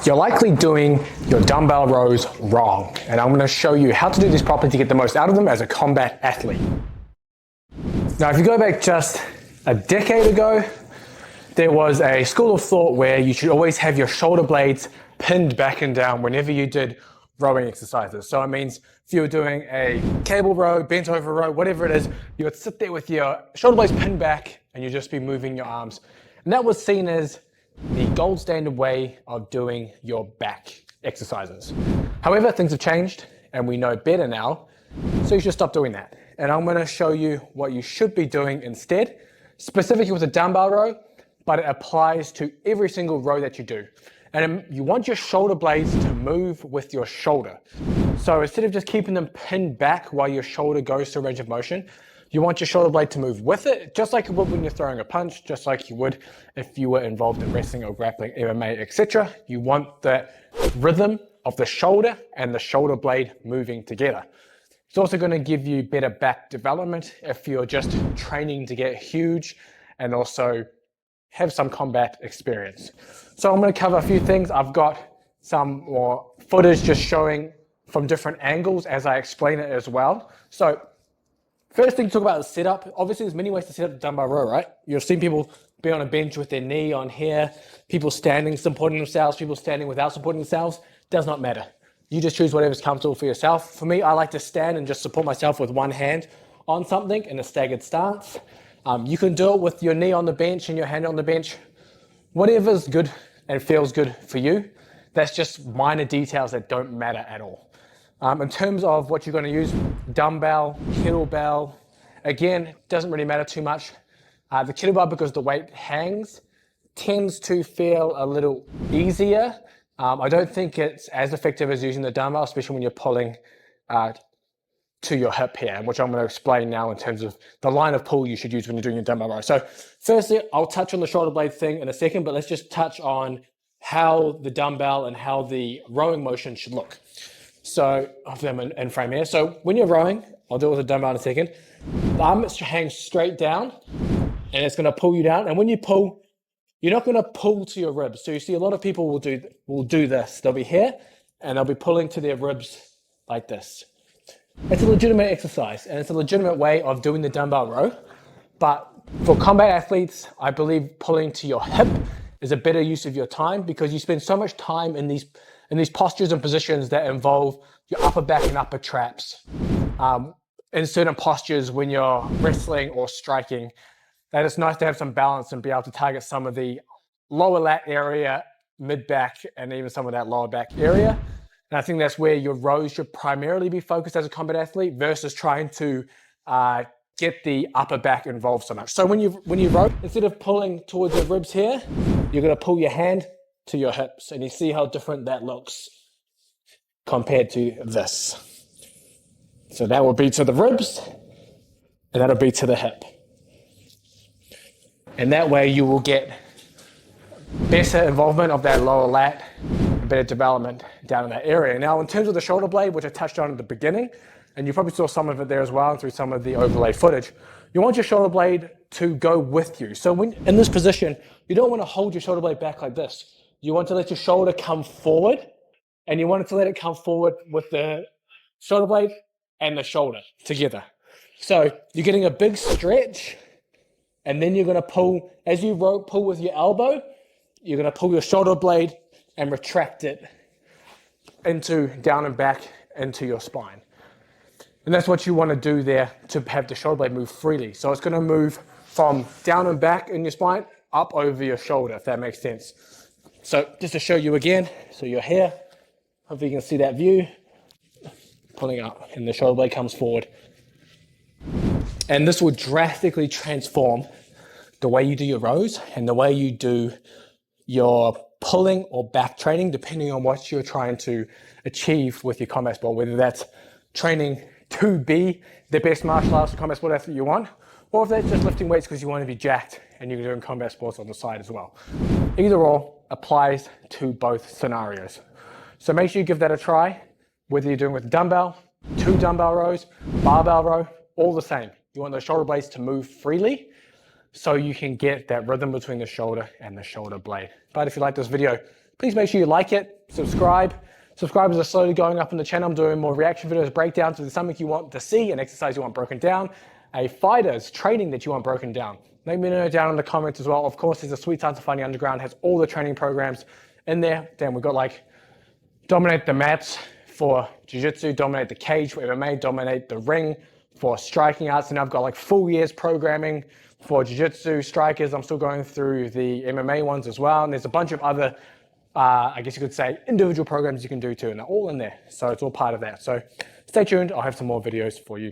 You're likely doing your dumbbell rows wrong, and I'm going to show you how to do this properly to get the most out of them as a combat athlete. Now, if you go back just a decade ago, there was a school of thought where you should always have your shoulder blades pinned back and down whenever you did rowing exercises. So it means if you were doing a cable row, bent over row, whatever it is, you would sit there with your shoulder blades pinned back and you'd just be moving your arms. And that was seen as the gold standard way of doing your back exercises. However, things have changed and we know better now, so you should stop doing that. And I'm going to show you what you should be doing instead, specifically with a dumbbell row, but it applies to every single row that you do. And you want your shoulder blades to move with your shoulder. So instead of just keeping them pinned back while your shoulder goes through range of motion, you want your shoulder blade to move with it, just like you would when you're throwing a punch, just like you would if you were involved in wrestling or grappling, MMA, etc. You want that rhythm of the shoulder and the shoulder blade moving together. It's also going to give you better back development if you're just training to get huge and also have some combat experience. So I'm going to cover a few things. I've got some more footage just showing from different angles as I explain it as well. So first thing to talk about is setup. Obviously, there's many ways to set up the dumbbell row, right? You've seen people be on a bench with their knee on here, people standing supporting themselves, people standing without supporting themselves. Does not matter. You just choose whatever's comfortable for yourself. For me, I like to stand and just support myself with one hand on something in a staggered stance. You can do it with your knee on the bench and your hand on the bench. Whatever's good and feels good for you. That's just minor details that don't matter at all. In terms of what you're going to use, dumbbell, kettlebell, again, doesn't really matter too much. The kettlebell, because the weight hangs, tends to feel a little easier. I don't think it's as effective as using the dumbbell, especially when you're pulling to your hip here, which I'm going to explain now in terms of the line of pull you should use when you're doing your dumbbell row. So firstly, I'll touch on the shoulder blade thing in a second, but let's just touch on how the dumbbell and how the rowing motion should look. So I have them in frame here. So when you're rowing, I'll do it with a dumbbell in a second. The arm hangs straight down and it's going to pull you down. And when you pull, you're not going to pull to your ribs. So you see a lot of people will do this. They'll be here and they'll be pulling to their ribs like this. It's a legitimate exercise and it's a legitimate way of doing the dumbbell row. But for combat athletes, I believe pulling to your hip is a better use of your time because you spend so much time in these postures and positions that involve your upper back and upper traps. In certain postures when you're wrestling or striking, that it's nice to have some balance and be able to target some of the lower lat area, mid back, and even some of that lower back area. And I think that's where your rows should primarily be focused as a combat athlete versus trying to get the upper back involved so much. So when you row, instead of pulling towards your ribs here, you're going to pull your hand to your hips, and you see how different that looks compared to this. So that will be to the ribs, and that'll be to the hip. And that way you will get better involvement of that lower lat, better development down in that area. Now, in terms of the shoulder blade, which I touched on at the beginning, and you probably saw some of it there as well through some of the overlay footage, you want your shoulder blade to go with you. So when in this position, you don't want to hold your shoulder blade back like this. You want to let your shoulder come forward, and you want to let it come forward with the shoulder blade and the shoulder together. So you're getting a big stretch, and then you're going to pull, as you pull with your elbow, you're going to pull your shoulder blade and retract it into down and back into your spine. And that's what you want to do there to have the shoulder blade move freely. So it's going to move from down and back in your spine up over your shoulder, if that makes sense. So just to show you again, so you're here, hopefully you can see that view, pulling up and the shoulder blade comes forward. And this will drastically transform the way you do your rows and the way you do your pulling or back training, depending on what you're trying to achieve with your combat sport, whether that's training to be the best martial arts or combat sport athlete you want, or if that's just lifting weights because you want to be jacked and you're doing combat sports on the side as well. Either or applies to both scenarios. So make sure you give that a try, whether you're doing with dumbbell, 2 dumbbell rows, barbell row, all the same. You want those shoulder blades to move freely so you can get that rhythm between the shoulder and the shoulder blade. But if you like this video, Please make sure you like it, subscribe. Subscribers are slowly going up on the channel. I'm doing more reaction videos, breakdowns. If there's something you want to see, an exercise you want broken down, a fighter's training that you want broken down, let me know down in the comments as well. Of course, there's a Sweet Science of Fighting Underground, has all the training programs in there. Then we've got like dominate the mats for jiu-jitsu, dominate the cage for MMA, dominate the ring for striking arts. And I've got like full years programming for jiu-jitsu strikers. I'm still going through the MMA ones as well. And there's a bunch of other I guess you could say individual programs you can do too, and they're all in there. So it's all part of that. So stay tuned. I'll have some more videos for you.